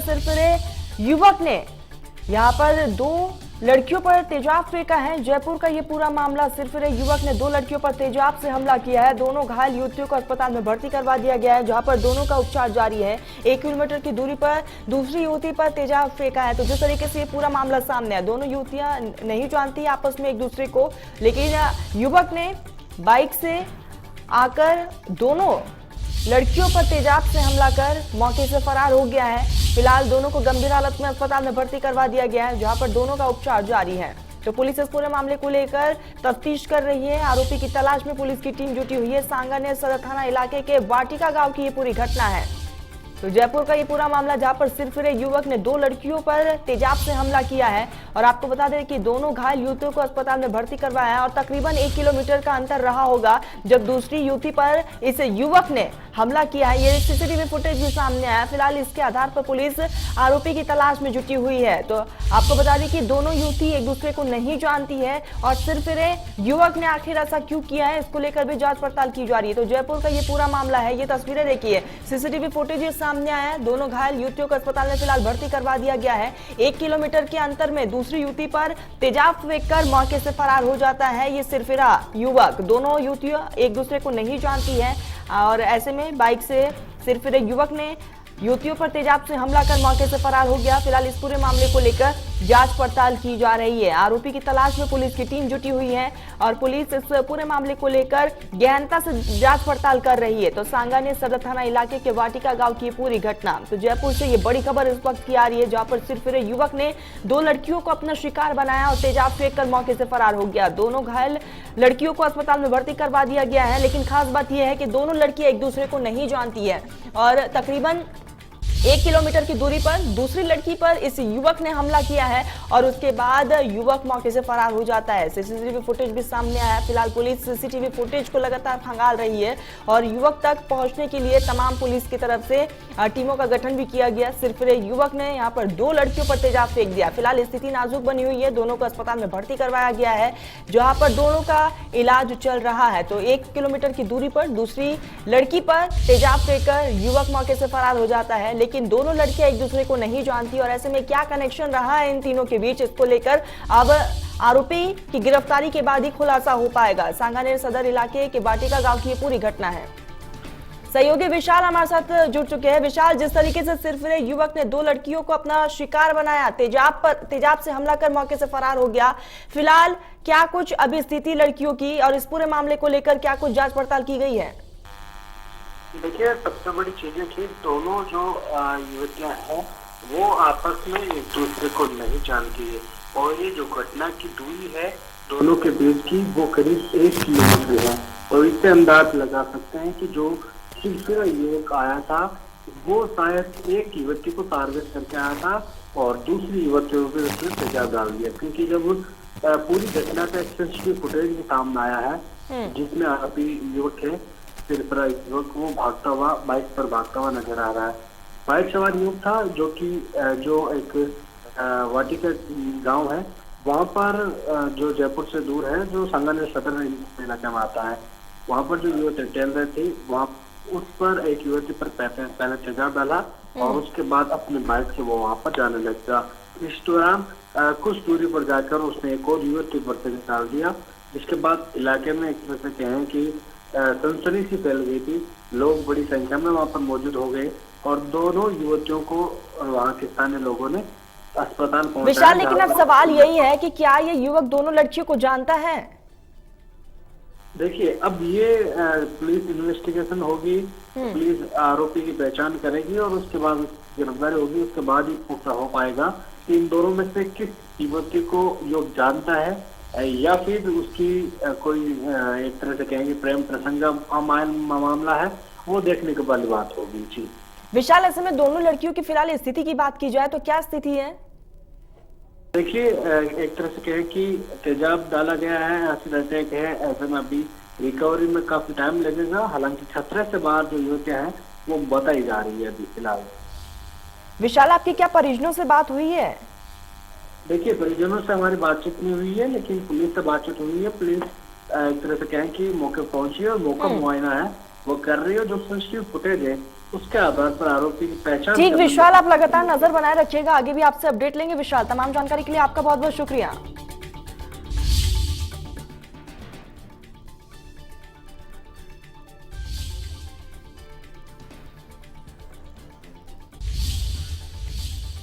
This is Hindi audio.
सिरफिरे युवक ने यहाँ पर 2 लड़कियों पर तेजाब फेंका है। जयपुर का ये पूरा मामला, सिरफिरे युवक ने 2 लड़कियों पर तेजाब से हमला किया है। दोनों घायल युवतियों को अस्पताल में भर्ती करवा दिया गया है, जहां पर दोनों का उपचार जारी है। 1 किलोमीटर की दूरी पर दूसरी युवती पर तेजाब फेंका है। तो जिस तरीके से ये पूरा मामला सामने है, दोनों युवतियां नहीं जानती आपस में एक दूसरे को, लेकिन युवक ने बाइक से आकर दोनों लड़कियों पर तेजाब से हमला कर मौके से फरार हो गया है। फिलहाल दोनों को गंभीर हालत में अस्पताल में भर्ती करवा दिया गया है, जहां पर दोनों का उपचार जारी है। तो पुलिस इस पूरे मामले को लेकर तफ्तीश कर रही है। आरोपी की तलाश में पुलिस की टीम जुटी हुई है। सांगानेर सदर थाना इलाके के वाटिका गांव की ये पूरी घटना है। तो जयपुर का ये पूरा मामला, जहां पर सिरफिरे युवक ने 2 लड़कियों पर तेजाब से हमला किया है। और आपको बता दें कि दोनों घायल युवतियों को अस्पताल में भर्ती करवाया है। और तकरीबन 1 किलोमीटर का अंतर रहा होगा जब दूसरी युवती पर इस युवक ने हमला किया है। ये सीसीटीवी फुटेज भी सामने आया। फिलहाल इसके आधार पर पुलिस आरोपी की तलाश में जुटी हुई है। तो आपको बता दें कि दोनों युवती एक दूसरे को नहीं जानती है और सिरफिरे युवक ने आखिर ऐसा क्यों किया है, इसको लेकर भी जांच पड़ताल की जा रही है। तो जयपुर का ये पूरा मामला है। ये तस्वीरें देखिए, सीसीटीवी फुटेज सामने आया है। दोनों घायल युवतियों को अस्पताल में फिलहाल भर्ती करवा दिया गया है। 1 किलोमीटर के अंतर में दूसरी युवती पर तेजाब फेंककर मौके से फरार हो जाता है ये सिरफिरा युवक। दोनों युवतियां एक दूसरे को नहीं जानती है और ऐसे में बाइक से सिरफिरे युवक ने युवतियों पर तेजाब से हमला कर मौके से फरार हो गया। फिलहाल इस पूरे मामले को लेकर जांच पड़ताल की जा रही है। आरोपी की तलाश में पुलिस की टीम जुटी हुई है और पुलिस इस पूरे मामले को लेकर गहनता से जांच पड़ताल कर रही है। तो सांगानेर सदर थाना इलाके के वाटिका गांव की पूरी घटना। तो जयपुर से ये बड़ी खबर इस वक्त की आ रही है, जहां पर सिरफिरे युवक ने 2 लड़कियों को अपना शिकार बनाया और तेजाब फेंक कर मौके से फरार हो गया। दोनों घायल लड़कियों को अस्पताल में भर्ती करवा दिया गया है। लेकिन खास बात यह है कि दोनों लड़कियां एक दूसरे को नहीं जानती है और तकरीबन 1 किलोमीटर की दूरी पर दूसरी लड़की पर इस युवक ने हमला किया है और उसके बाद युवक मौके से फरार हो जाता है। सीसीटीवी फुटेज भी सामने आया है। फिलहाल पुलिस सीसीटीवी फुटेज को लगातार खंगाल रही है और युवक तक पहुंचने के लिए तमाम पुलिस की तरफ से टीमों का गठन भी किया गया। सिरफिरे युवक ने यहाँ पर 2 लड़कियों पर तेजाब फेंक दिया। फिलहाल स्थिति नाजुक बनी हुई है। दोनों को अस्पताल में भर्ती करवाया गया है, जहाँ पर दोनों का इलाज चल रहा है। तो 1 किलोमीटर की दूरी पर दूसरी लड़की पर तेजाब फेंककर युवक मौके से फरार हो जाता है। लेकिन दोनों लड़कियां एक दूसरे को नहीं जानती और ऐसे में क्या कनेक्शन रहा है इन तीनों के बीच, इसको लेकर अब आरोपी की गिरफ्तारी के बाद ही खुलासा हो पाएगा। सांगानेर सदर इलाके के वाटिका गांव की ये पूरी घटना है। सहयोगी विशाल हमारे साथ जुड़ चुके हैं। विशाल, जिस तरीके से सिरफिरे युवक ने 2 लड़कियों को अपना शिकार बनाया, तेजाब से हमला कर मौके से फरार हो गया, फिलहाल क्या कुछ अभी स्थिति लड़कियों की और इस पूरे मामले को लेकर क्या कुछ जांच पड़ताल की गई है? देखिए, सबसे बड़ी चीज है कि दोनों जो युवतियां हैं वो आपस में एक दूसरे को नहीं जानती है और ये जो घटना की दूरी है दोनों के बीच की वो करीब 1 किलोमीटर है। और इससे अंदाज लगा सकते हैं कि जो सिलसिला युवक आया था वो शायद एक युवती को टारगेट करके आया था और दूसरी युवतियों को उसने तेजाब डाल दिया। क्योंकि जब पूरी घटना का एक्सटेंसिव फुटेज भी सामने आया है जिसमें आरोपी युवक है सिरफिरा युवक, वो भागता हुआ बाइक पर भागता हुआ नजर आ रहा है। बाइक सवार युवक था जो कि जो एक वाटिका गांव है वहां पर जो जयपुर से दूर है, जो सांगानेर सदर इलाके में आता है, वहां पर जो युवती टहल रहे थे वहां उस पर एक युवती पर पहले तेजाब डाला और उसके बाद अपने बाइक से वो वहां पर जाने लग गया। इस दौरान कुछ दूरी पर जाकर उसने एक और युवती पर तेजाब डाल दिया, जिसके बाद इलाके में एक तरह से कहें कि सनसनी सी फैल गई थी। लोग बड़ी संख्या में वहां पर मौजूद हो गए और दोनों युवतियों को वहां के स्थानीय लोगों ने अस्पताल पहुंचाया। विशाल, लेकिन अब सवाल यही है कि क्या ये युवक दोनों लड़कियों को जानता है? देखिए, अब ये पुलिस इन्वेस्टिगेशन होगी, पुलिस आरोपी की पहचान करेगी और उसके बाद गिरफ्तारी होगी। उसके बाद ही पुख्ता हो पाएगा कि इन दोनों में से किस युवती को युवक जानता है या फिर उसकी कोई एक तरह से कहेंगे प्रेम प्रसंग मामला है, वो देखने के वाली बात होगी। जी विशाल, ऐसे में दोनों लड़कियों की फिलहाल स्थिति की बात की जाए तो क्या स्थिति है? देखिए, एक तरह से कहें कि तेजाब डाला गया है, एसिड अटैक है, ऐसे में अभी रिकवरी में काफी टाइम लगेगा। हालांकि खतरे से बाहर जो युवतियां हैं वो बताई जा रही है अभी फिलहाल। विशाल, आपकी क्या परिजनों से बात हुई है? देखिए, परिजनों से हमारी बातचीत नहीं हुई है, लेकिन पुलिस से बातचीत हुई है। पुलिस एक तरह से कहें कि मौके पहुंची है और मौका मुआयना है वो कर रही है। जो सीसीटीवी फुटेज है उसके आधार पर आरोपी की पहचान ठीक करना। विशाल, आप लगातार नजर बनाए रखिएगा, आगे भी आपसे अपडेट लेंगे। विशाल, तमाम जानकारी के लिए आपका बहुत बहुत शुक्रिया।